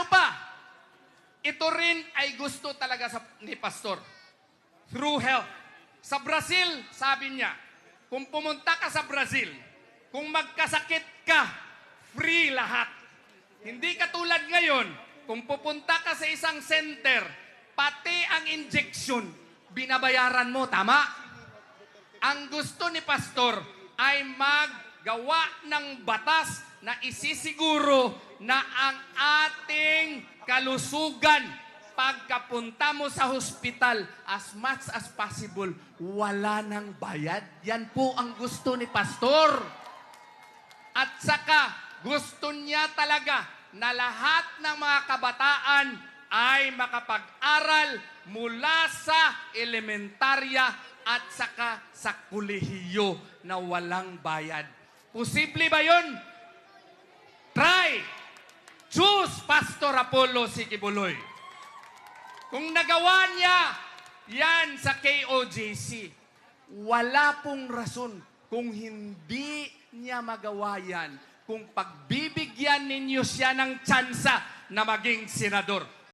Ano pa? Ito rin ay gusto talaga ni Pastor. Through health. Sa Brazil, sabi niya, kung pumunta ka sa Brazil, kung magkasakit ka, free lahat. Hindi katulad ngayon, kung pupunta ka sa isang center, pati ang injection, binabayaran mo, tama? Ang gusto ni Pastor ay maggawa ng batas na isisiguro na ang ating kalusugan pagkapunta mo sa hospital, as much as possible, wala nang bayad. Yan po ang gusto ni Pastor. At saka, gusto niya talaga na lahat ng mga kabataan ay makapag-aral mula sa elementarya at saka sa kolehiyo na walang bayad. Posible ba yun? Try! Choose Pastor Apollo Sikibuloy. Kung nagawa niya yan sa KOJC, wala pong rason kung hindi niya magawa yan, kung pagbibigyan ninyo siya ng tsansa na maging senador.